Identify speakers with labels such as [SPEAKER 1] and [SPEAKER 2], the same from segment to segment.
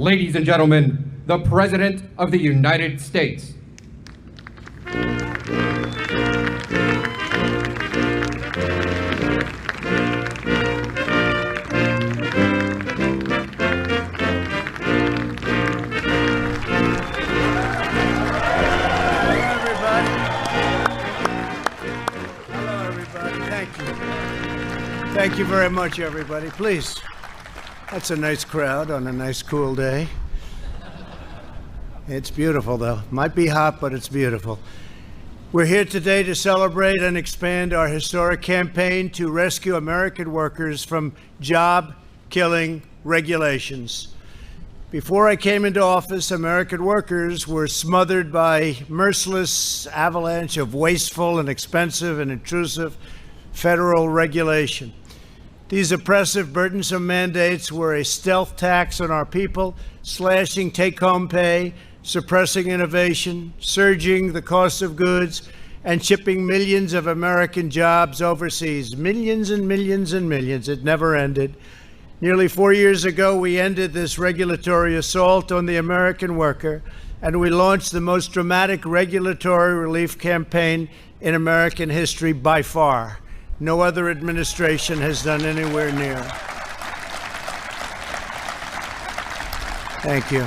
[SPEAKER 1] ladies and gentlemen, the President of the United States.
[SPEAKER 2] Thank you very much, everybody. Please. That's a nice crowd on a nice, cool day. It's beautiful, though. Might be hot, but it's beautiful. We're here today to celebrate and expand our historic campaign to rescue American workers from job-killing regulations. Before I came into office, American workers were smothered by merciless avalanche of wasteful and expensive and intrusive federal regulation. These oppressive, burdensome mandates were a stealth tax on our people, slashing take-home pay, suppressing innovation, surging the cost of goods, and shipping millions of American jobs overseas. Millions and millions and millions. It never ended. Nearly 4 years ago, we ended this regulatory assault on the American worker, and we launched the most dramatic regulatory relief campaign in American history by far. No other administration has done anywhere near. Thank you.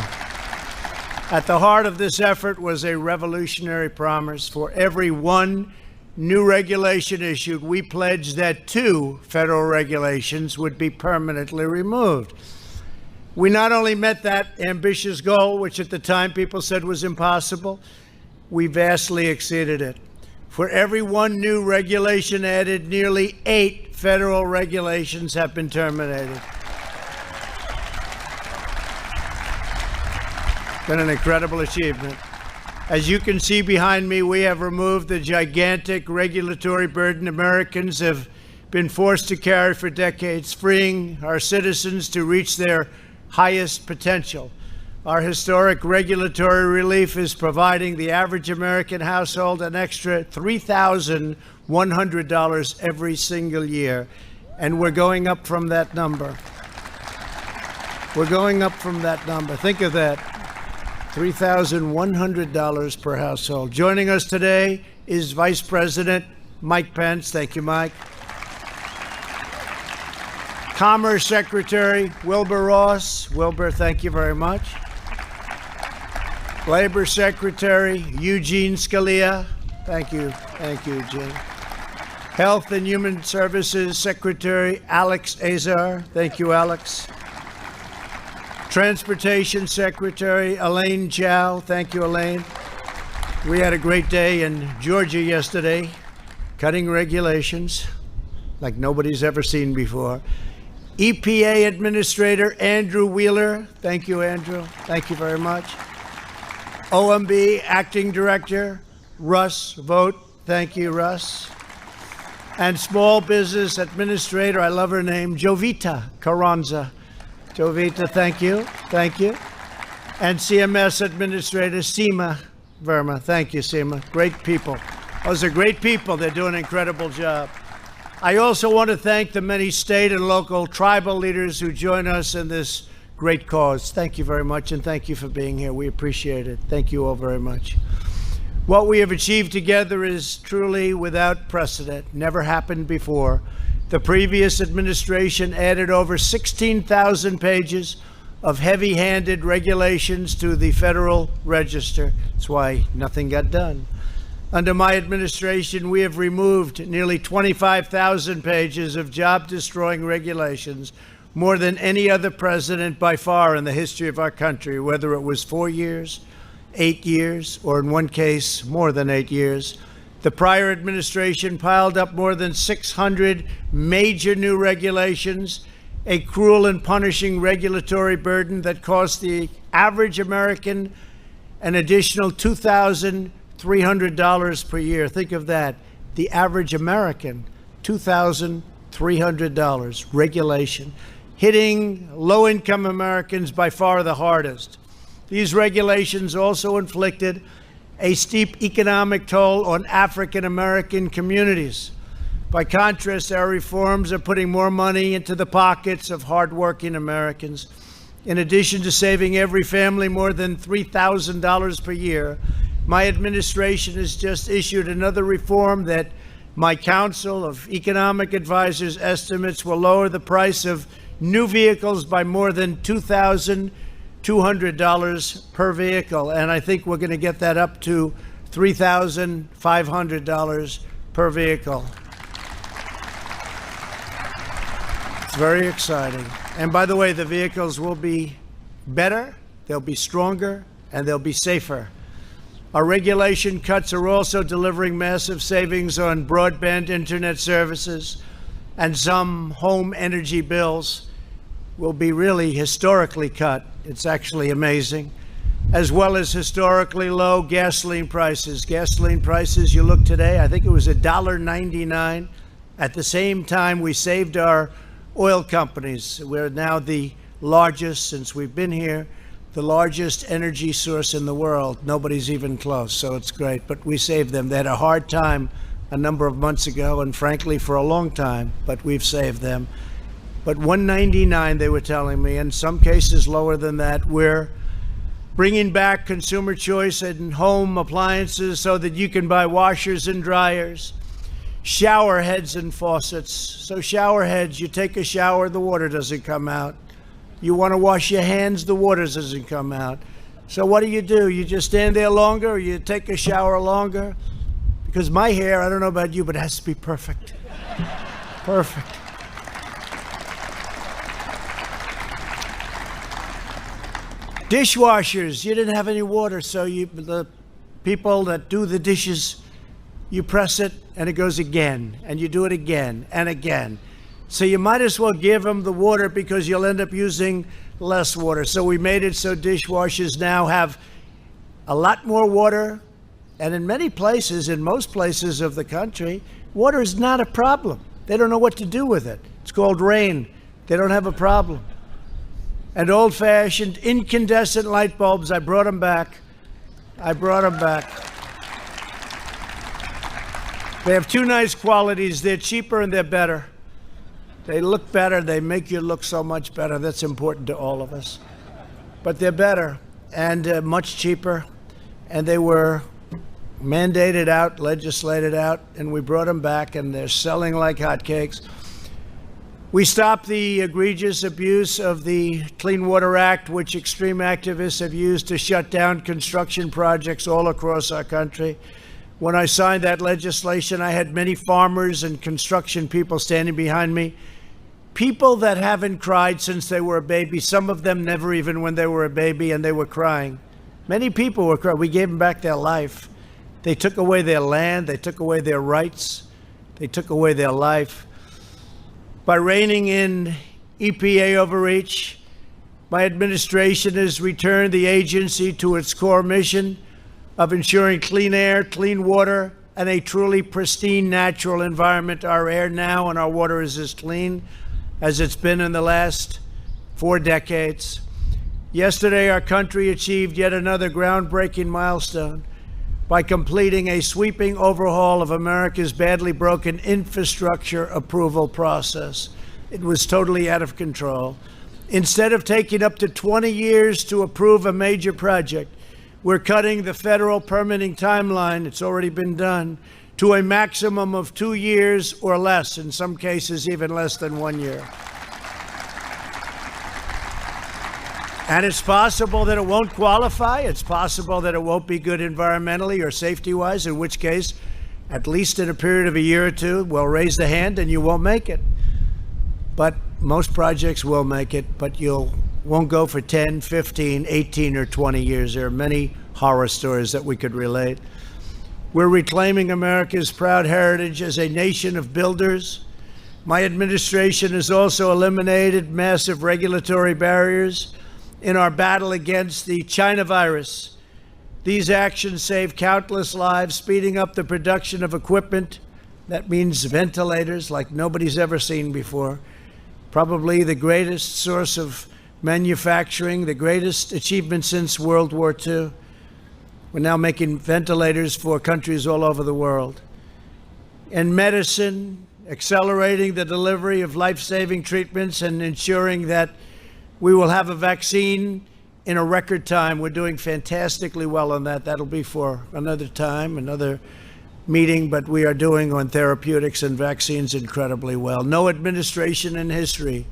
[SPEAKER 2] At the heart of this effort was a revolutionary promise. For every one new regulation issued, we pledged that 2 federal regulations would be permanently removed. We not only met that ambitious goal, which at the time people said was impossible, we vastly exceeded it. For every one new regulation added, nearly 8 federal regulations have been terminated. Been an incredible achievement. As you can see behind me, we have removed the gigantic regulatory burden Americans have been forced to carry for decades, freeing our citizens to reach their highest potential. Our historic regulatory relief is providing the average American household an extra $3,100 every single year. And we're going up from that number. We're going up from that number. Think of that. $3,100 per household. Joining us today is Vice President Mike Pence. Thank you, Mike. Commerce Secretary Wilbur Ross. Wilbur, thank you very much. Labor Secretary Eugene Scalia. Thank you. Thank you, Eugene. Health and Human Services Secretary Alex Azar. Thank you, Alex. Transportation Secretary Elaine Chao. Thank you, Elaine. We had a great day in Georgia yesterday, cutting regulations like nobody's ever seen before. EPA Administrator Andrew Wheeler. Thank you, Andrew. Thank you very much. OMB Acting Director Russ Vogt. Thank you, Russ. And Small Business Administrator, I love her name, Jovita Carranza. Jovita, thank you. Thank you. And CMS Administrator Seema Verma. Thank you, Seema. Great people. Those are great people. They're doing an incredible job. I also want to thank the many state and local tribal leaders who join us in this great cause. Thank you very much, and thank you for being here. We appreciate it. Thank you all very much. What we have achieved together is truly without precedent. Never happened before. The previous administration added over 16,000 pages of heavy-handed regulations to the Federal Register. That's why nothing got done. Under my administration, we have removed nearly 25,000 pages of job-destroying regulations, more than any other president by far in the history of our country, whether it was 4 years, 8 years, or in one case, more than 8 years. The prior administration piled up more than 600 major new regulations, a cruel and punishing regulatory burden that cost the average American an additional $2,300 per year. Think of that. The average American, $2,300 regulation, hitting low-income Americans by far the hardest. These regulations also inflicted a steep economic toll on African-American communities. By contrast, our reforms are putting more money into the pockets of hardworking Americans. In addition to saving every family more than $3,000 per year, my administration has just issued another reform that my Council of Economic Advisors estimates will lower the price of new vehicles by more than $2,200 per vehicle. And I think we're going to get that up to $3,500 per vehicle. It's very exciting. And by the way, the vehicles will be better, they'll be stronger, and they'll be safer. Our regulation cuts are also delivering massive savings on broadband internet services, and some home energy bills will be really historically cut. It's actually amazing. As well as historically low gasoline prices. Gasoline prices, you look today, I think it was $1.99. At the same time, we saved our oil companies. We're now the largest, since we've been here, the largest energy source in the world. Nobody's even close, so it's great. But we saved them. They had a hard time a number of months ago, and frankly, for a long time, but we've saved them. But $1.99, they were telling me, in some cases lower than that. We're bringing back consumer choice in home appliances so that you can buy washers and dryers, shower heads and faucets. So shower heads, you take a shower, the water doesn't come out. You want to wash your hands, the water doesn't come out. So what do? You just stand there longer, or you take a shower longer? Because my hair, I don't know about you, but it has to be perfect. Perfect. Dishwashers, you didn't have any water, so the people that do the dishes, you press it and it goes again, and you do it again and again. So you might as well give them the water, because you'll end up using less water. So we made it so dishwashers now have a lot more water. And in many places, in most places of the country, water is not a problem. They don't know what to do with it. It's called rain. They don't have a problem. And old-fashioned incandescent light bulbs, I brought them back. They have two nice qualities. They're cheaper and they're better. They look better. They make you look so much better. That's important to all of us. But they're better and much cheaper. And they were mandated out, legislated out, and we brought them back, and they're selling like hotcakes. We stopped the egregious abuse of the Clean Water Act, which extreme activists have used to shut down construction projects all across our country. When I signed that legislation, I had many farmers and construction people standing behind me. People that haven't cried since they were a baby, some of them never even when they were a baby, and they were crying. Many people were crying. We gave them back their life. They took away their land. They took away their rights. They took away their life. By reining in EPA overreach, my administration has returned the agency to its core mission of ensuring clean air, clean water, and a truly pristine natural environment. Our air now and our water is as clean as it's been in the last 4 decades. Yesterday, our country achieved yet another groundbreaking milestone by completing a sweeping overhaul of America's badly broken infrastructure approval process. It was totally out of control. Instead of taking up to 20 years to approve a major project, we're cutting the federal permitting timeline, it's already been done, to a maximum of 2 years or less, in some cases even less than 1 year. And it's possible that it won't qualify. It's possible that it won't be good environmentally or safety-wise, in which case, at least in a period of a year or two, we'll raise the hand and you won't make it. But most projects will make it, but you won't go for 10, 15, 18, or 20 years. There are many horror stories that we could relate. We're reclaiming America's proud heritage as a nation of builders. My administration has also eliminated massive regulatory barriers in our battle against the China virus. These actions save countless lives, speeding up the production of equipment. That means ventilators like nobody's ever seen before. Probably the greatest source of manufacturing, the greatest achievement since World War II. We're now making ventilators for countries all over the world. In medicine, accelerating the delivery of life-saving treatments and ensuring that We will have a vaccine in a record time. We're doing fantastically well on that. That'll be for another time, another meeting, but we are doing on therapeutics and vaccines incredibly well. No administration in history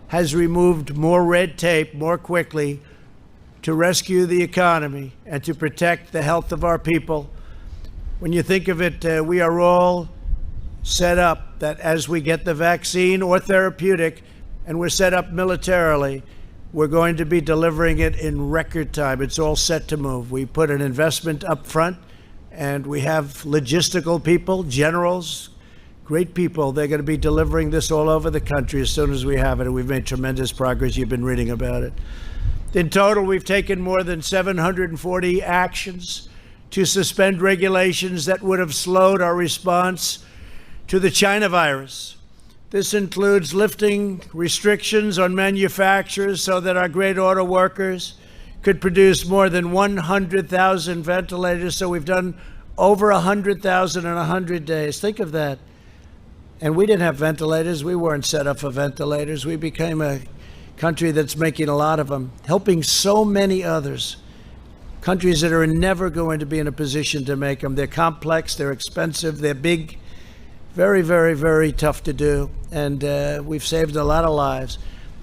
[SPEAKER 2] has removed more red tape more quickly to rescue the economy and to protect the health of our people. When you think of it, we are all set up that as we get the vaccine or therapeutic, and we're set up militarily, we're going to be delivering it in record time. It's all set to move. We put an investment up front, and we have logistical people, generals, great people. They're going to be delivering this all over the country as soon as we have it, and we've made tremendous progress. You've been reading about it. In total, we've taken more than 740 actions to suspend regulations that would have slowed our response to the China virus. This includes lifting restrictions on manufacturers so that our great auto workers could produce more than 100,000 ventilators. So we've done over 100,000 in 100 days. Think of that. And we didn't have ventilators. We weren't set up for ventilators. We became a country that's making a lot of them, helping so many others. Countries that are never going to be in a position to make them. They're complex, they're expensive, they're big, very, very, very tough to do. And we've saved a lot of lives.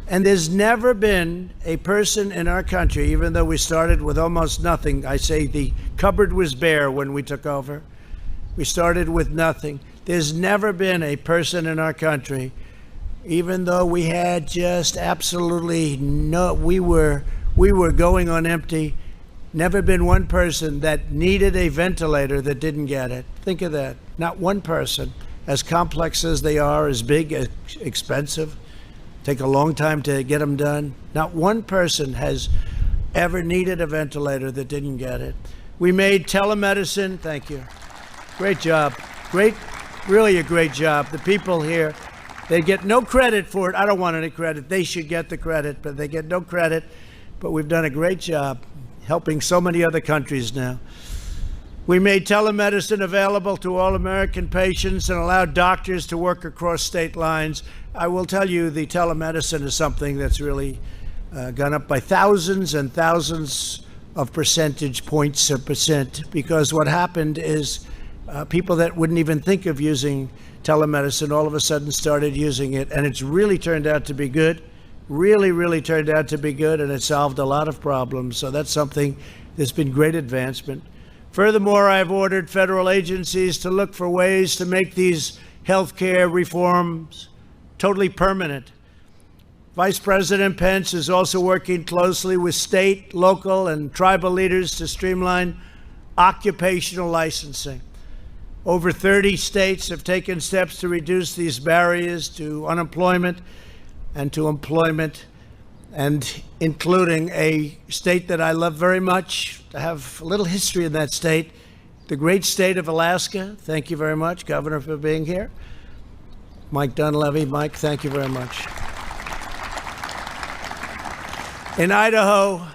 [SPEAKER 2] And there's never been a person in our country, even though we started with almost nothing. I say the cupboard was bare when we took over. We started with nothing. There's never been a person in our country, even though we had just absolutely no, we were going on empty. Never been one person that needed a ventilator that didn't get it. Think of that. Not one person. As complex as they are, as big, as expensive, take a long time to get them done. Not one person has ever needed a ventilator that didn't get it. We made telemedicine, thank you. Great job. Great, really a great job. The people here, they get no credit for it. I don't want any credit. They should get the credit, but they get no credit. But we've done a great job helping so many other countries now. We made telemedicine available to all American patients and allowed doctors to work across state lines. I will tell you, the telemedicine is something that's really gone up by thousands and thousands of percentage points or percent, because what happened is people that wouldn't even think of using telemedicine all of a sudden started using it, and it's really turned out to be good. Really, really turned out to be good, and it solved a lot of problems. So that's something that's been great advancement. Furthermore, I've ordered federal agencies to look for ways to make these healthcare reforms totally permanent. Vice President Pence is also working closely with state, local, and tribal leaders to streamline occupational licensing. Over 30 states have taken steps to reduce these barriers to unemployment and to employment, and including a state that I love very much. I have a little history in that state, the great state of Alaska. Thank you very much, Governor, for being here. Mike Dunleavy. Mike, thank you very much. In Idaho,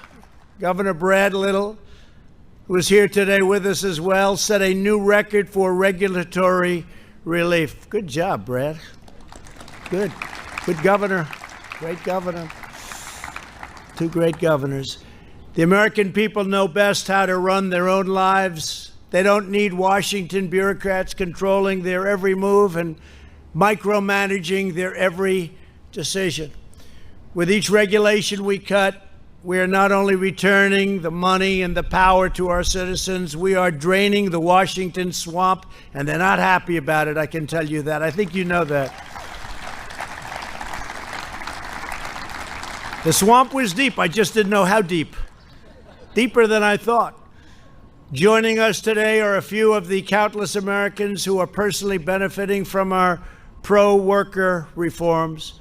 [SPEAKER 2] Governor Brad Little, who is here today with us as well, set a new record for regulatory relief. Good job, Brad. Good. Good governor. Great governor. Two great governors. The American people know best how to run their own lives. They don't need Washington bureaucrats controlling their every move and micromanaging their every decision. With each regulation we cut, we are not only returning the money and the power to our citizens, we are draining the Washington swamp, and they're not happy about it, I can tell you that. I think you know that. The swamp was deep. I just didn't know how deep. Deeper than I thought. Joining us today are a few of the countless Americans who are personally benefiting from our pro-worker reforms.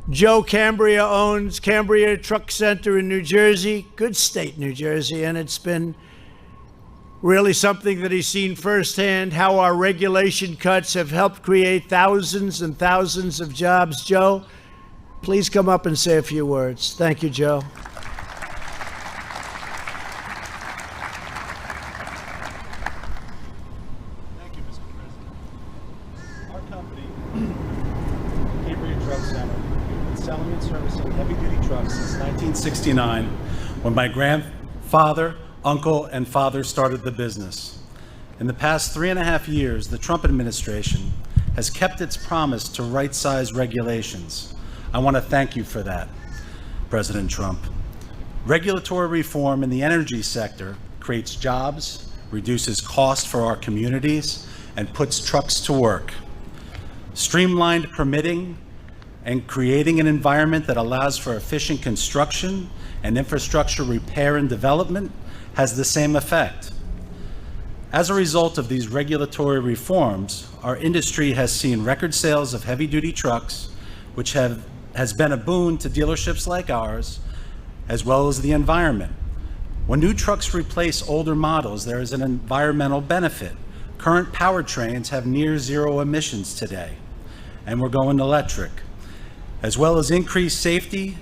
[SPEAKER 2] Joe Cambria owns Cambria Truck Center in New Jersey, good state, New Jersey, and it's been really something that he's seen firsthand, how our regulation cuts have helped create thousands and thousands of jobs. Joe, please come up and say a few words. Thank you, Joe.
[SPEAKER 3] Thank you, Mr. President. Our company, Cambria Truck Center, is selling and servicing heavy-duty trucks 1969 when my grandfather, uncle, and father started the business. In the past 3.5 years, the Trump administration has kept its promise to right-size regulations. I want to thank you for that, President Trump. Regulatory reform in the energy sector creates jobs, reduces costs for our communities, and puts trucks to work. Streamlined permitting and creating an environment that allows for efficient construction and infrastructure repair and development has the same effect. As a result of these regulatory reforms, our industry has seen record sales of heavy-duty trucks, which has been a boon to dealerships like ours, as well as the environment. When new trucks replace older models, there is an environmental benefit. Current powertrains have near zero emissions today, and we're going electric, as well as increased safety,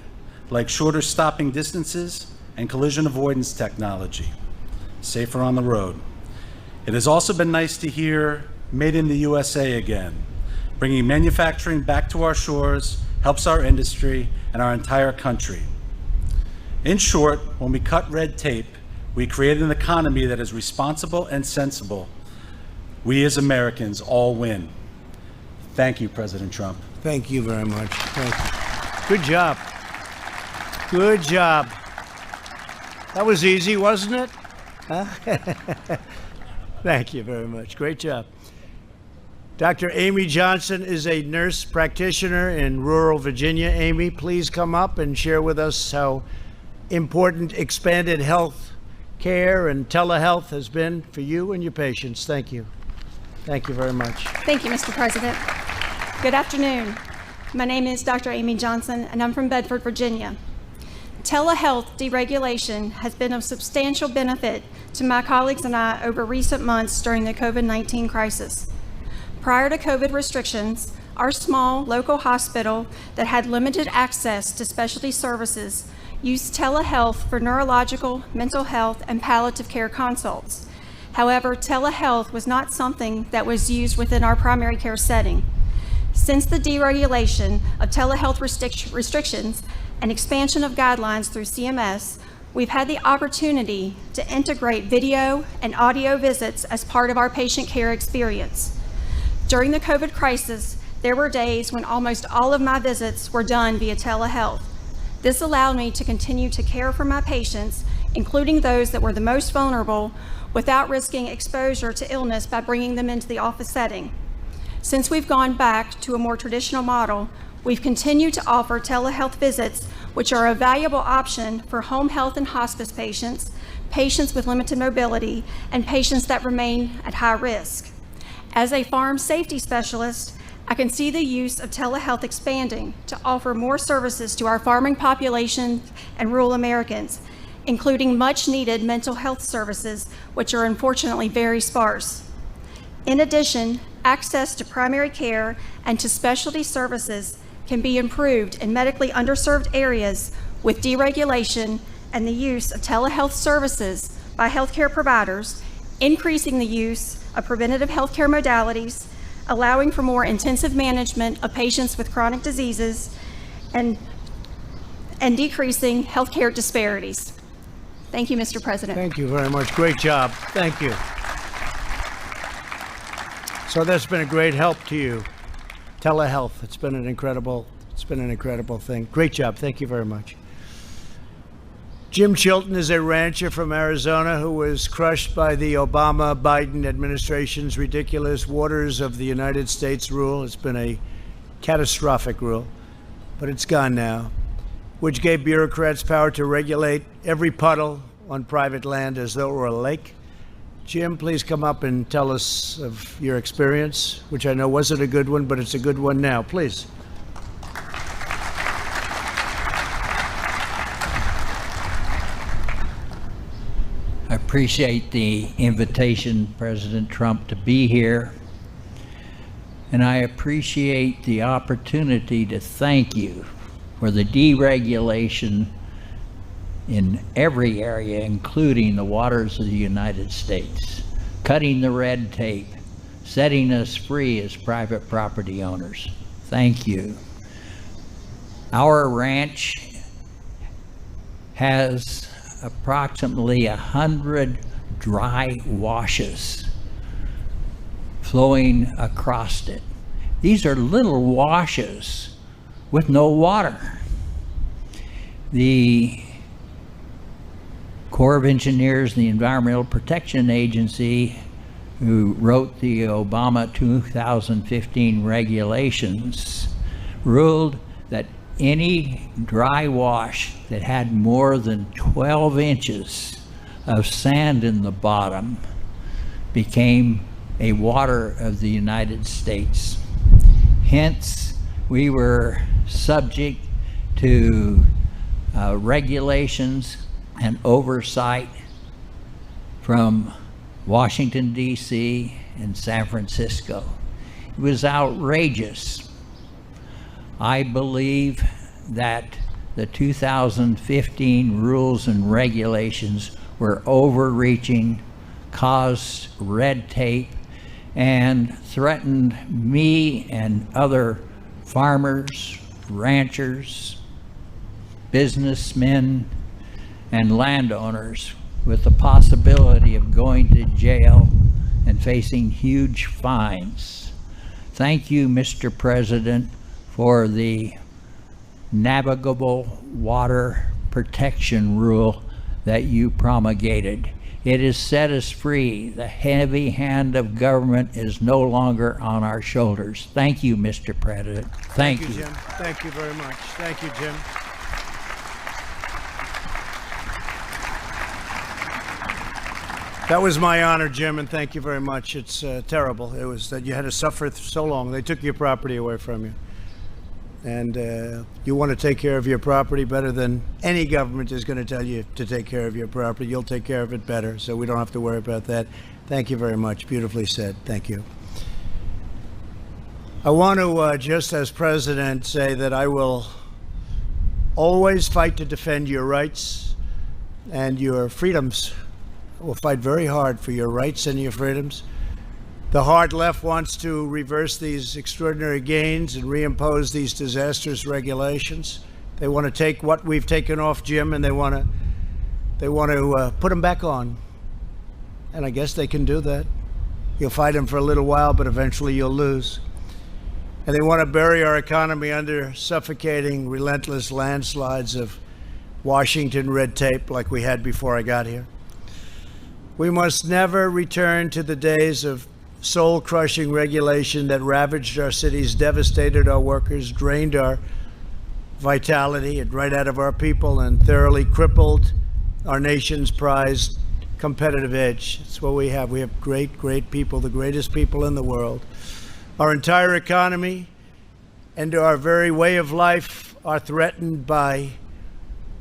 [SPEAKER 3] like shorter stopping distances and collision avoidance technology, safer on the road. It has also been nice to hear Made in the USA again. Bringing manufacturing back to our shores helps our industry and our entire country. In short, when we cut red tape, we create an economy that is responsible and sensible. We as Americans all win. Thank you, President Trump.
[SPEAKER 2] Thank you very much. Thank you. Good job. Good job. That was easy, wasn't it? Huh? Thank you very much. Great job. Dr. Amy Johnson is a nurse practitioner in rural Virginia. Amy, please come up and share with us how important expanded health care and telehealth has been for you and your patients. Thank you. Thank you very much.
[SPEAKER 4] Thank you, Mr. President. Good afternoon. My name is Dr. Amy Johnson, and I'm from Bedford, Virginia. Telehealth deregulation has been of substantial benefit to my colleagues and I over recent months during the COVID-19 crisis. Prior to COVID restrictions, our small local hospital that had limited access to specialty services used telehealth for neurological, mental health, and palliative care consults. However, telehealth was not something that was used within our primary care setting. Since the deregulation of telehealth restrictions and expansion of guidelines through CMS, we've had the opportunity to integrate video and audio visits as part of our patient care experience. During the COVID crisis, there were days when almost all of my visits were done via telehealth. This allowed me to continue to care for my patients, including those that were the most vulnerable, without risking exposure to illness by bringing them into the office setting. Since we've gone back to a more traditional model, we've continued to offer telehealth visits, which are a valuable option for home health and hospice patients, patients with limited mobility, and patients that remain at high risk. As a farm safety specialist, I can see the use of telehealth expanding to offer more services to our farming population and rural Americans, including much needed mental health services, which are unfortunately very sparse. In addition, access to primary care and to specialty services can be improved in medically underserved areas with deregulation and the use of telehealth services by healthcare providers, increasing the use of preventative healthcare modalities, allowing for more intensive management of patients with chronic diseases, and decreasing healthcare disparities. Thank you, Mr. President.
[SPEAKER 2] Thank you very much. Great job. Thank you. So that's been a great help to you. Telehealth, it's been an incredible thing. Great job. Thank you very much. Jim Chilton is a rancher from Arizona who was crushed by the Obama-Biden administration's ridiculous Waters of the United States rule. It's been a catastrophic rule, but it's gone now, which gave bureaucrats power to regulate every puddle on private land as though it were a lake. Jim, please come up and tell us of your experience, which I know wasn't a good one, but it's a good one now. Please.
[SPEAKER 5] I appreciate the invitation, President Trump, to be here. And I appreciate the opportunity to thank you for the deregulation in every area, including the waters of the United States, cutting the red tape, setting us free as private property owners. Thank you. Our ranch has approximately 100 dry washes flowing across it. These are little washes with no water. The Corps of Engineers, the Environmental Protection Agency, who wrote the Obama 2015 regulations, ruled that any dry wash that had more than 12 inches of sand in the bottom became a water of the United States. Hence, we were subject to regulations and oversight from Washington, D.C. and San Francisco. It was outrageous. I believe that the 2015 rules and regulations were overreaching, caused red tape, and threatened me and other farmers, ranchers, businessmen, and landowners with the possibility of going to jail and facing huge fines. Thank you, Mr. President, for the navigable water protection rule that you promulgated. It has set us free. The heavy hand of government is no longer on our shoulders. Thank you, Mr. President. Thank you,
[SPEAKER 2] Jim. Thank you very much. Thank you, Jim. That was my honor, Jim, and thank you very much. It's terrible. It was that you had to suffer so long. They took your property away from you. And you want to take care of your property better than any government is going to tell you to take care of your property. You'll take care of it better, so we don't have to worry about that. Thank you very much. Beautifully said. Thank you. I want to, just as president, say that I will always fight to defend your rights and your freedoms. I will fight very hard for your rights and your freedoms. The hard left wants to reverse these extraordinary gains and reimpose these disastrous regulations. They want to take what we've taken off, Jim, and they want to put them back on. And I guess they can do that. You'll fight them for a little while, but eventually you'll lose. And they want to bury our economy under suffocating, relentless landslides of Washington red tape like we had before I got here. We must never return to the days of soul-crushing regulation that ravaged our cities, devastated our workers, drained our vitality and right out of our people, and thoroughly crippled our nation's prized competitive edge. It's what we have. We have great, great people, the greatest people in the world. Our entire economy and our very way of life are threatened by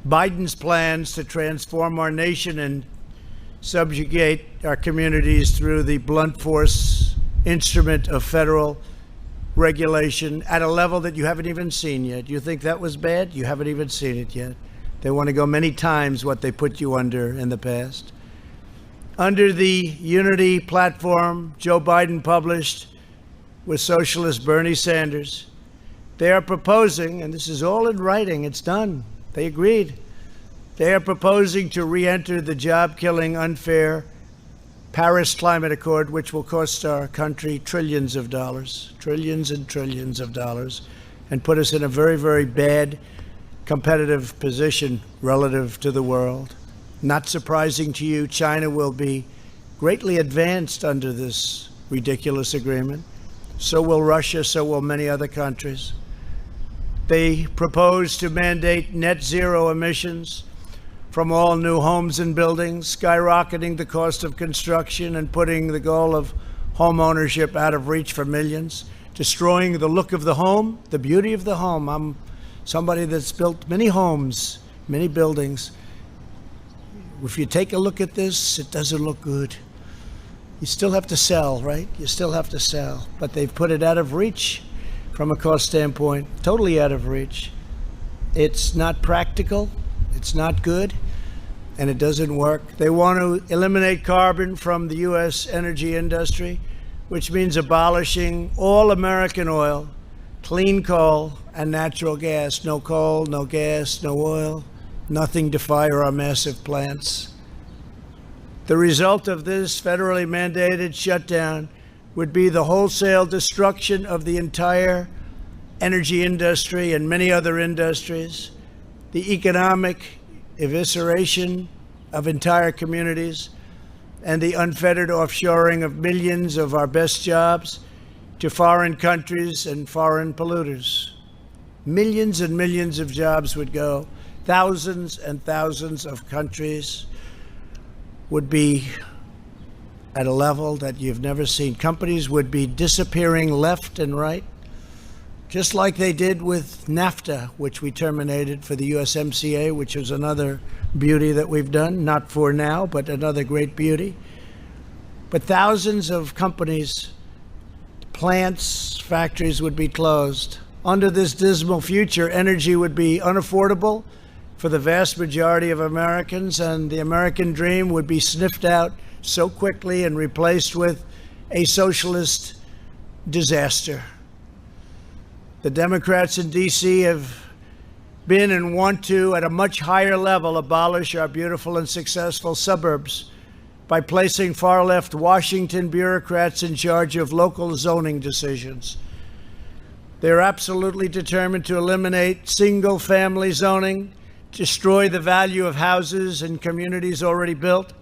[SPEAKER 2] Biden's plans to transform our nation and subjugate our communities through the blunt force instrument of federal regulation at a level that you haven't even seen yet. You think that was bad? You haven't even seen it yet. They want to go many times what they put you under in the past. Under the unity platform Joe Biden published with socialist Bernie Sanders, they are proposing, and this is all in writing, it's done, they agreed, they are proposing to re-enter the job-killing, unfair Paris Climate Accord, which will cost our country trillions of dollars, trillions and trillions of dollars, and put us in a very, very bad competitive position relative to the world. Not surprising to you, China will be greatly advanced under this ridiculous agreement. So will Russia, so will many other countries. They propose to mandate net zero emissions from all new homes and buildings, skyrocketing the cost of construction and putting the goal of home ownership out of reach for millions, destroying the look of the home, the beauty of the home. I'm somebody that's built many homes, many buildings. If you take a look at this, it doesn't look good. You still have to sell, right? You still have to sell. But they've put it out of reach from a cost standpoint, totally out of reach. It's not practical. It's not good, and it doesn't work. They want to eliminate carbon from the U.S. energy industry, which means abolishing all American oil, clean coal, and natural gas. No coal, no gas, no oil, nothing to fire our massive plants. The result of this federally mandated shutdown would be the wholesale destruction of the entire energy industry and many other industries, the economic evisceration of entire communities, and the unfettered offshoring of millions of our best jobs to foreign countries and foreign polluters. Millions and millions of jobs would go. Thousands and thousands of countries would be at a level that you've never seen. Companies would be disappearing left and right, just like they did with NAFTA, which we terminated for the USMCA, which is another beauty that we've done, not for now, but another great beauty. But thousands of companies, plants, factories would be closed. Under this dismal future, energy would be unaffordable for the vast majority of Americans, and the American dream would be sniffed out so quickly and replaced with a socialist disaster. The Democrats in D.C. have been and want to, at a much higher level, abolish our beautiful and successful suburbs by placing far-left Washington bureaucrats in charge of local zoning decisions. They're absolutely determined to eliminate single-family zoning, destroy the value of houses and communities already built,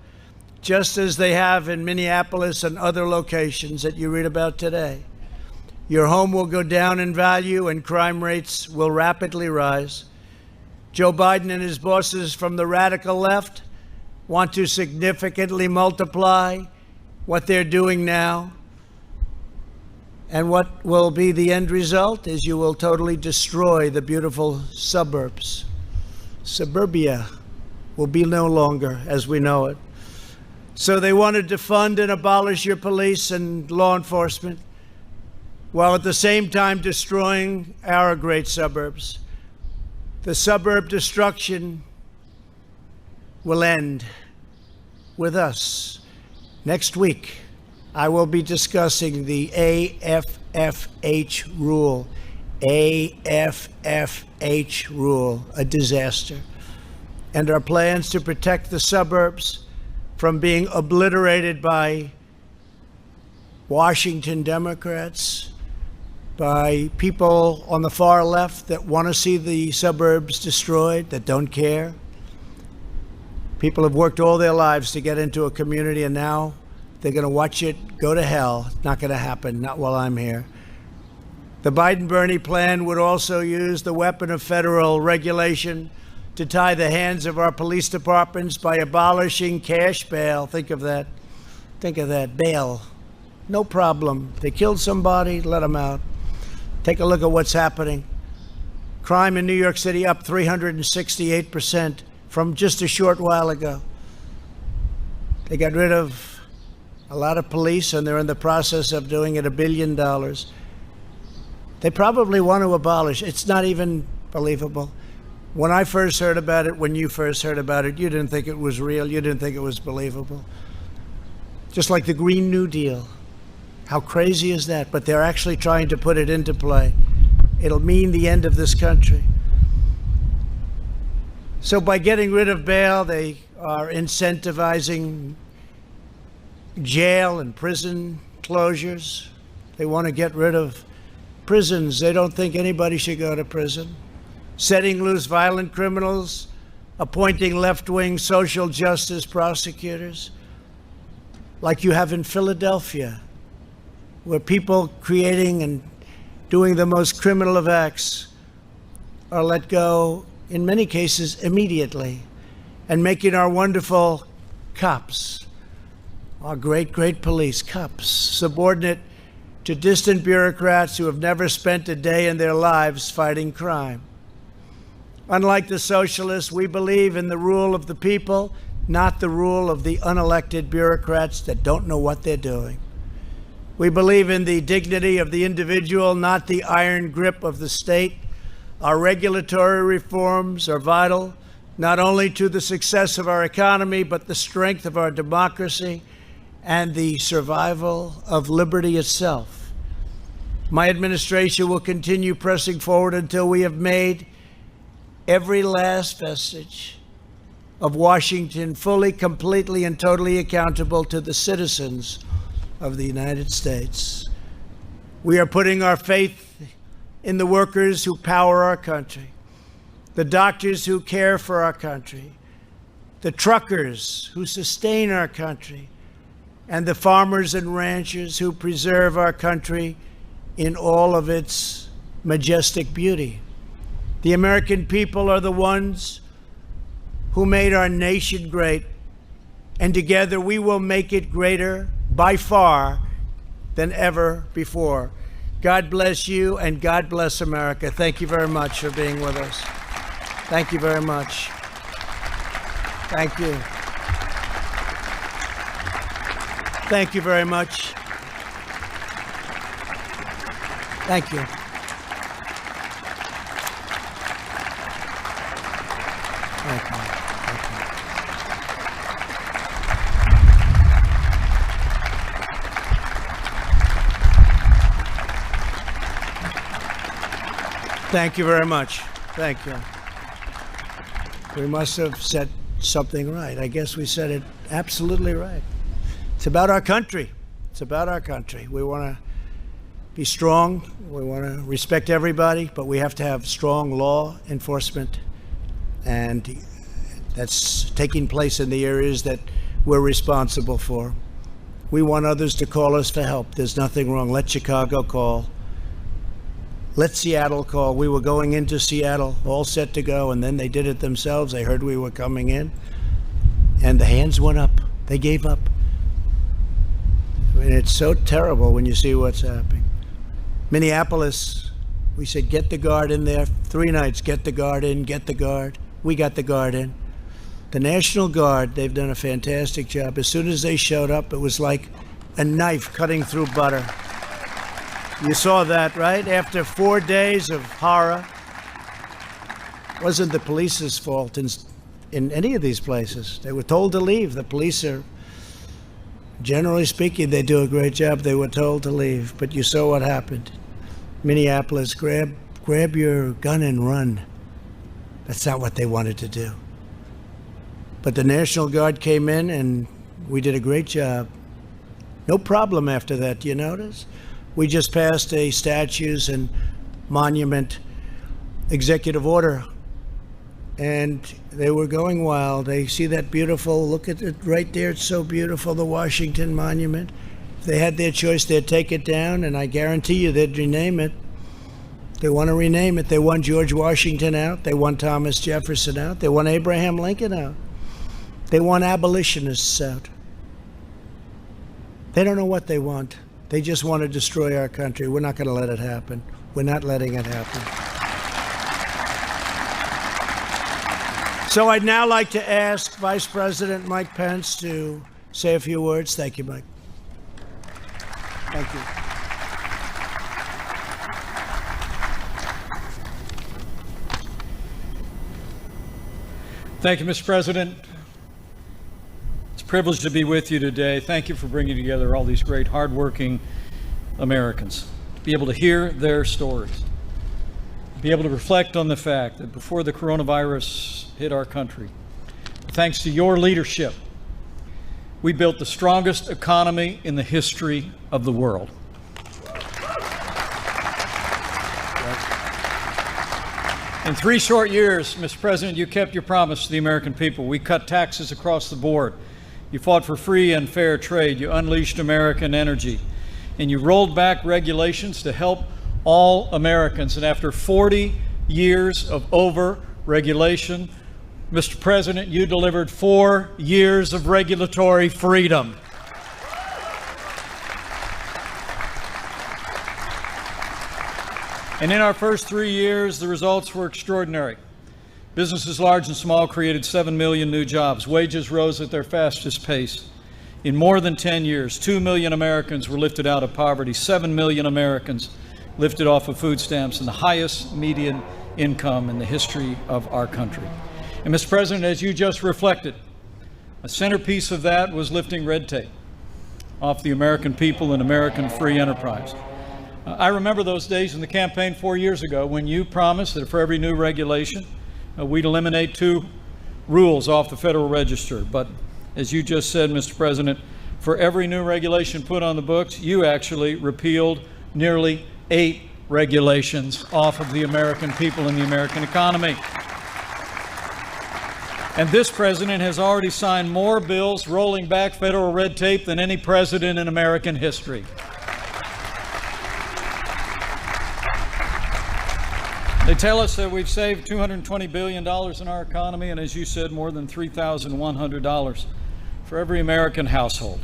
[SPEAKER 2] just as they have in Minneapolis and other locations that you read about today. Your home will go down in value and crime rates will rapidly rise. Joe Biden and his bosses from the radical left want to significantly multiply what they're doing now. And what will be the end result is you will totally destroy the beautiful suburbs. Suburbia will be no longer as we know it. So they wanted to defund and abolish your police and law enforcement, while at the same time destroying our great suburbs. The suburb destruction will end with us. Next week, I will be discussing the AFFH rule. AFFH rule, a disaster. And our plans to protect the suburbs from being obliterated by Washington Democrats, by people on the far left that want to see the suburbs destroyed, that don't care. People have worked all their lives to get into a community, and now they're going to watch it go to hell. It's not going to happen, not while I'm here. The Biden-Bernie plan would also use the weapon of federal regulation to tie the hands of our police departments by abolishing cash bail. Think of that. Think of that. Bail. No problem. They killed somebody, let them out. Take a look at what's happening. Crime in New York City up 368% from just a short while ago. They got rid of a lot of police, and they're in the process of doing it $1 billion. They probably want to abolish. It's not even believable. When I first heard about it, when you first heard about it, you didn't think it was real. You didn't think it was believable. Just like the Green New Deal. How crazy is that? But they're actually trying to put it into play. It'll mean the end of this country. So by getting rid of bail, they are incentivizing jail and prison closures. They want to get rid of prisons. They don't think anybody should go to prison. Setting loose violent criminals, appointing left-wing social justice prosecutors, like you have in Philadelphia, where people creating and doing the most criminal of acts are let go, in many cases, immediately, and making our wonderful cops, our great, great police cops, subordinate to distant bureaucrats who have never spent a day in their lives fighting crime. Unlike the socialists, we believe in the rule of the people, not the rule of the unelected bureaucrats that don't know what they're doing. We believe in the dignity of the individual, not the iron grip of the state. Our regulatory reforms are vital, not only to the success of our economy, but the strength of our democracy and the survival of liberty itself. My administration will continue pressing forward until we have made every last vestige of Washington fully, completely, and totally accountable to the citizens of the United States. We are putting our faith in the workers who power our country, the doctors who care for our country, the truckers who sustain our country, and the farmers and ranchers who preserve our country in all of its majestic beauty. The American people are the ones who made our nation great, and together we will make it greater by far than ever before. God bless you, and God bless America. Thank you very much for being with us. Thank you very much. Thank you. Thank you very much. Thank you. Thank you. Thank you very much. Thank you. We must have said something right. I guess we said it absolutely right. It's about our country. It's about our country. We want to be strong. We want to respect everybody, but we have to have strong law enforcement, and that's taking place in the areas that we're responsible for. We want others to call us for help. There's nothing wrong. Let Chicago call. Let Seattle call. We were going into Seattle, all set to go, and then they did it themselves. They heard we were coming in, and the hands went up. They gave up. I mean, it's so terrible when you see what's happening. Minneapolis, we said, get the guard in there. 3 nights, get the guard in, get the guard. We got the guard in. The National Guard, they've done a fantastic job. As soon as they showed up, it was like a knife cutting through butter. You saw that, right? After 4 days of horror. It wasn't the police's fault in any of these places. They were told to leave. The police are, generally speaking, they do a great job. They were told to leave. But you saw what happened. Minneapolis, grab your gun and run. That's not what they wanted to do. But the National Guard came in, and we did a great job. No problem after that, do you notice? We just passed a statues and monument executive order, and they were going wild. They see that beautiful, look at it right there, it's so beautiful, the Washington Monument. If they had their choice, they'd take it down, and I guarantee you they'd rename it. They want to rename it. They want George Washington out. They want Thomas Jefferson out. They want Abraham Lincoln out. They want abolitionists out. They don't know what they want. They just want to destroy our country. We're not going to let it happen. We're not letting it happen. So I'd now like to ask Vice President Mike Pence to say a few words. Thank you, Mike. Thank you.
[SPEAKER 6] Thank you, Mr. President. It's a privilege to be with you today. Thank you for bringing together all these great, hardworking Americans, to be able to hear their stories, be able to reflect on the fact that before the coronavirus hit our country, thanks to your leadership, we built the strongest economy in the history of the world. In 3 short years, Mr. President, you kept your promise to the American people. We cut taxes across the board. You fought for free and fair trade. You unleashed American energy. And you rolled back regulations to help all Americans. And after 40 years of over-regulation, Mr. President, you delivered 4 years of regulatory freedom. And in our first 3 years, the results were extraordinary. Businesses large and small created 7 million new jobs. Wages rose at their fastest pace. In more than 10 years, 2 million Americans were lifted out of poverty, 7 million Americans lifted off of food stamps, and the highest median income in the history of our country. And Mr. President, as you just reflected, a centerpiece of that was lifting red tape off the American people and American free enterprise. I remember those days in the campaign 4 years ago when you promised that for every new regulation, we'd eliminate 2 rules off the Federal Register. But as you just said, Mr. President, for every new regulation put on the books, you actually repealed nearly 8 regulations off of the American people and the American economy. And this president has already signed more bills rolling back federal red tape than any president in American history. They tell us that we've saved $220 billion in our economy, and as you said, more than $3,100 for every American household.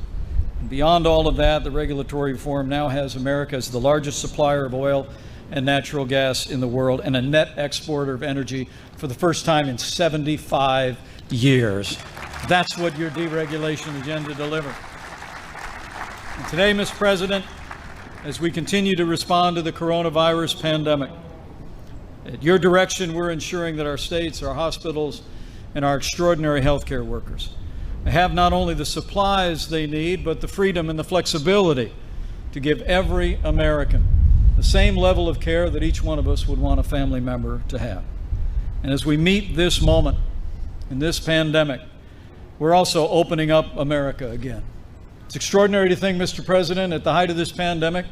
[SPEAKER 6] And beyond all of that, the regulatory reform now has America as the largest supplier of oil and natural gas in the world and a net exporter of energy for the first time in 75 years. That's what your deregulation agenda delivers. And today, Mr. President, as we continue to respond to the coronavirus pandemic, at your direction, we're ensuring that our states, our hospitals, and our extraordinary healthcare workers have not only the supplies they need, but the freedom and the flexibility to give every American the same level of care that each one of us would want a family member to have. And as we meet this moment in this pandemic, we're also opening up America again. It's extraordinary to think, Mr. President, at the height of this pandemic,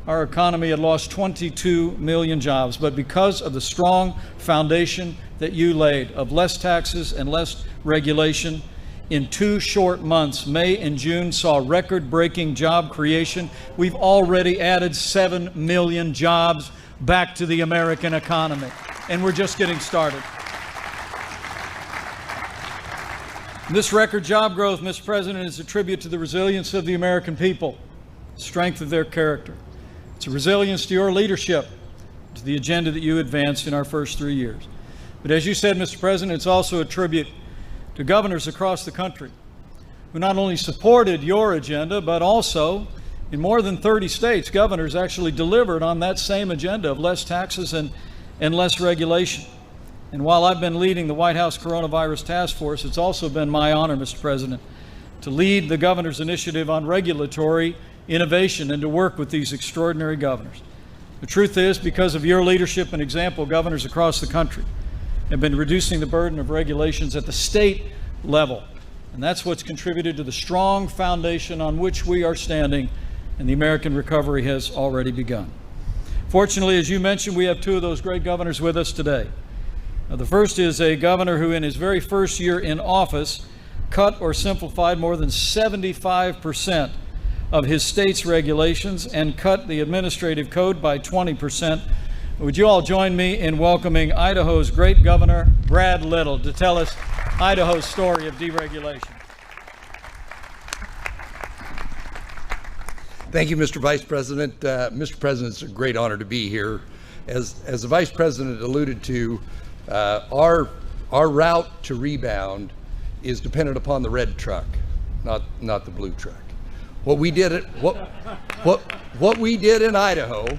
[SPEAKER 6] our economy had lost 22 million jobs, but because of the strong foundation that you laid of less taxes and less regulation, in 2 short months, May and June saw record-breaking job creation. We've already added 7 million jobs back to the American economy, and we're just getting started. This record job growth, Mr. President, is a tribute to the resilience of the American people, the strength of their character. It's a resilience to your leadership, to the agenda that you advanced in our first 3 years. But as you said, Mr. President, it's also a tribute to governors across the country who not only supported your agenda, but also in more than 30 states, governors actually delivered on that same agenda of less taxes and less regulation. And while I've been leading the White House Coronavirus Task Force, it's also been my honor, Mr. President, to lead the governor's initiative on regulatory innovation and to work with these extraordinary governors. The truth is, because of your leadership and example, governors across the country have been reducing the burden of regulations at the state level. And that's what's contributed to the strong foundation on which we are standing, and the American recovery has already begun. Fortunately, as you mentioned, we have 2 of those great governors with us today. Now, the first is a governor who in his very first year in office cut or simplified more than 75% of his state's regulations and cut the administrative code by 20%. Would you all join me in welcoming Idaho's great governor, Brad Little, to tell us Idaho's story of deregulation.
[SPEAKER 7] Thank you, Mr. Vice President. Mr. President, it's a great honor to be here. As the Vice President alluded to, our route to rebound is dependent upon the red truck, not the blue truck. What we did in Idaho,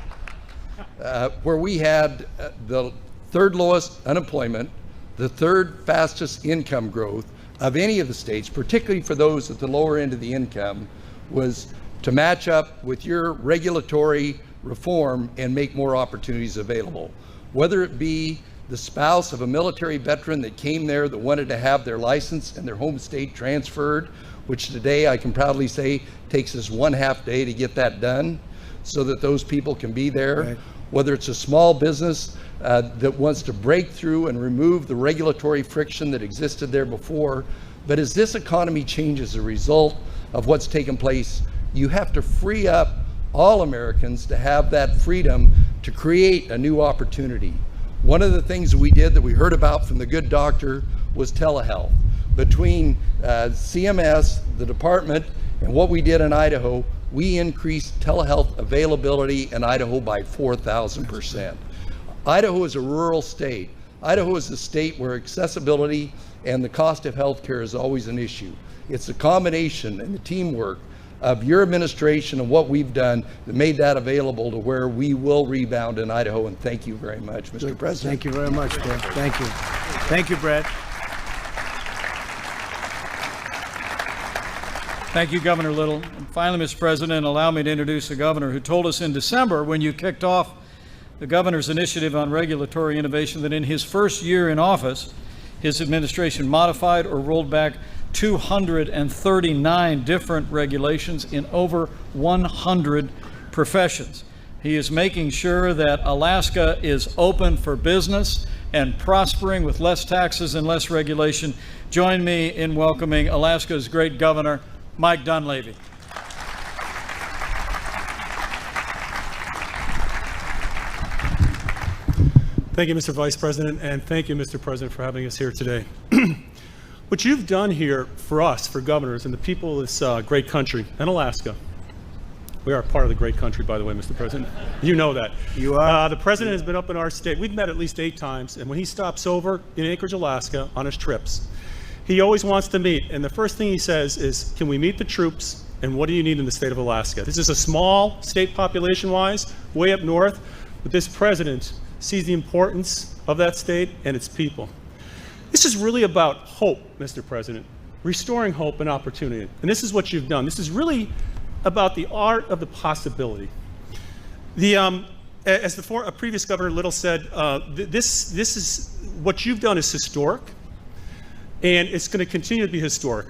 [SPEAKER 7] where we had the 3rd lowest unemployment, the 3rd fastest income growth of any of the states, particularly for those at the lower end of the income, was to match up with your regulatory reform and make more opportunities available. Whether it be the spouse of a military veteran that came there that wanted to have their license and their home state transferred, which today I can proudly say takes us 1/2 day to get that done so that those people can be there. Right. Whether it's a small business that wants to break through and remove the regulatory friction that existed there before. But as this economy changes as a result of what's taken place, you have to free up all Americans to have that freedom to create a new opportunity. One of the things that we did that we heard about from the good doctor was telehealth. Between CMS, the department, and what we did in Idaho, we increased telehealth availability in Idaho by 4,000%. Idaho is a rural state. Idaho is a state where accessibility and the cost of health care is always an issue. It's the combination and the teamwork of your administration and what we've done that made that available to where we will rebound in Idaho. And thank you very much, Mr. President.
[SPEAKER 2] Thank you very much, Brad. Thank you. Thank you, Brad.
[SPEAKER 6] Thank you, Governor Little. And finally, Mr. President, allow me to introduce a governor who told us in December when you kicked off the governor's initiative on regulatory innovation that in his first year in office, his administration modified or rolled back 239 different regulations in over 100 professions. He is making sure that Alaska is open for business and prospering with less taxes and less regulation. Join me in welcoming Alaska's great governor, Mike Dunleavy.
[SPEAKER 8] Thank you, Mr. Vice President, and thank you, Mr. President, for having us here today. What you've done here for us, for governors and the people of this great country, and Alaska, we are part of the great country, by the way, Mr. President. You know that.
[SPEAKER 2] You are.
[SPEAKER 8] The President has been up in our state. We've met at least 8 times, and when he stops over in Anchorage, Alaska, on his trips, he always wants to meet, and the first thing he says is, can we meet the troops, and what do you need in the state of Alaska? This is a small state population-wise, way up north, but this President sees the importance of that state and its people. This is really about hope, Mr. President, restoring hope and opportunity. And this is what you've done. This is really about the art of the possibility. As the previous Governor Little said, this is what you've done is historic, and it's going to continue to be historic.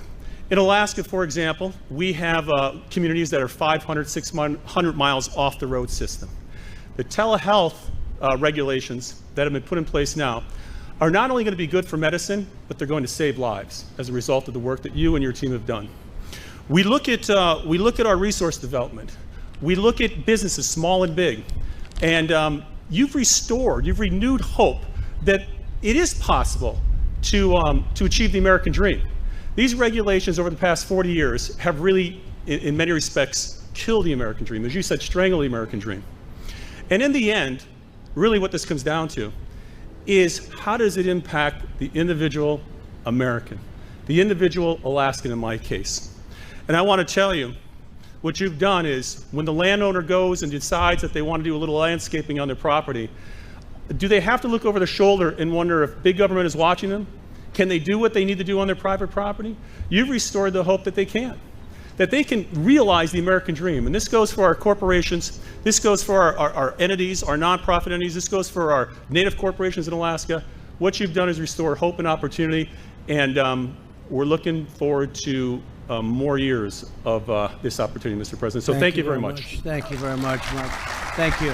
[SPEAKER 8] In Alaska, for example, we have communities that are 500, 600 miles off the road system. The telehealth regulations that have been put in place now are not only going to be good for medicine, but they're going to save lives as a result of the work that you and your team have done. We look at our resource development. We look at businesses, small and big, and you've renewed hope that it is possible to achieve the American dream. These regulations over the past 40 years have really, in many respects, killed the American dream. As you said, strangled the American dream. And in the end, really what this comes down to is how does it impact the individual American, the individual Alaskan in my case. And I want to tell you, what you've done is when the landowner goes and decides that they want to do a little landscaping on their property, do they have to look over their shoulder and wonder if big government is watching them? Can they do what they need to do on their private property? You've restored the hope that they can realize the American dream. And this goes for our corporations, this goes for our entities, our nonprofit entities, this goes for our native corporations in Alaska. What you've done is restore hope and opportunity, and we're looking forward to more years of this opportunity, Mr. President. So thank you very much.
[SPEAKER 2] Thank you very much, Mark. Thank you.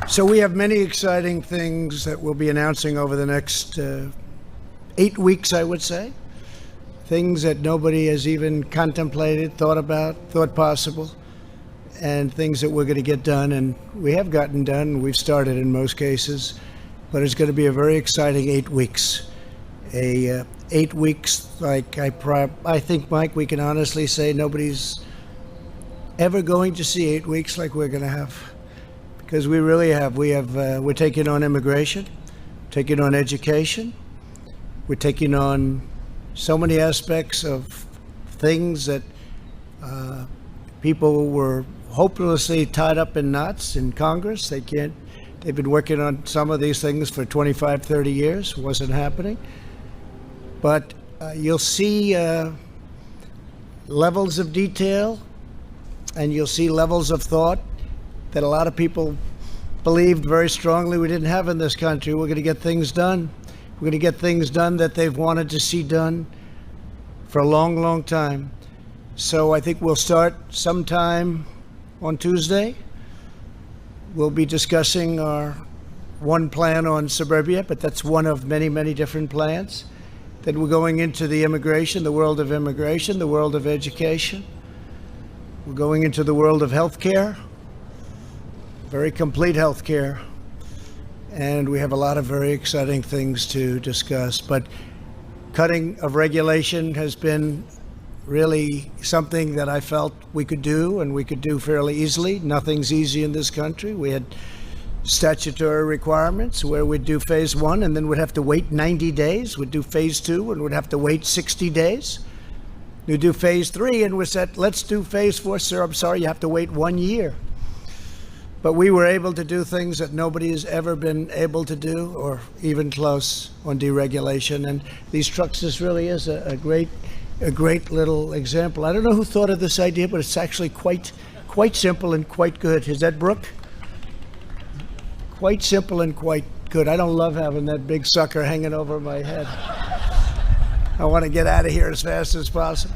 [SPEAKER 2] So we have many exciting things that we'll be announcing over the next 8 weeks, I would say. Things that nobody has even contemplated, thought possible, and things that we're going to get done, and we have gotten done. We've started in most cases, but it's going to be a very exciting 8 weeks. 8 weeks, like I think, Mike, we can honestly say nobody's ever going to see 8 weeks like we're going to have. Because we really have. We're taking on immigration, taking on education. We're taking on so many aspects of things that people were hopelessly tied up in knots in Congress. They've been working on some of these things for 25, 30 years. Wasn't happening. But you'll see levels of detail, and you'll see levels of thought that a lot of people believed very strongly we didn't have in this country. We're going to get things done. We're going to get things done that they've wanted to see done for a long, long time. So I think we'll start sometime on Tuesday. We'll be discussing our one plan on suburbia, but that's one of many, many different plans. Then we're going into the immigration, the world of immigration, the world of education. We're going into the world of healthcare. Very complete health care, and we have a lot of very exciting things to discuss. But cutting of regulation has been really something that I felt we could do, and we could do fairly easily. Nothing's easy in this country. We had statutory requirements where we'd do phase 1 and then we'd have to wait 90 days. We'd do phase 2 and we'd have to wait 60 days. We'd do phase 3 and we said, let's do phase 4. Sir, I'm sorry, you have to wait 1 year. But we were able to do things that nobody has ever been able to do, or even close, on deregulation. And these trucks, this really is a great a great little example. I don't know who thought of this idea, but it's actually quite simple and quite good. Is that Brooke? Quite simple and quite good. I don't love having that big sucker hanging over my head. I want to get out of here as fast as possible.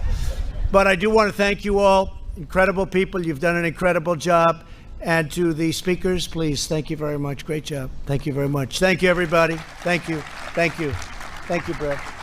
[SPEAKER 2] But I do want to thank you all. Incredible people. You've done an incredible job. And to the speakers, please, thank you very much. Great job. Thank you very much. Thank you, everybody. Thank you. Thank you. Thank you, Brett.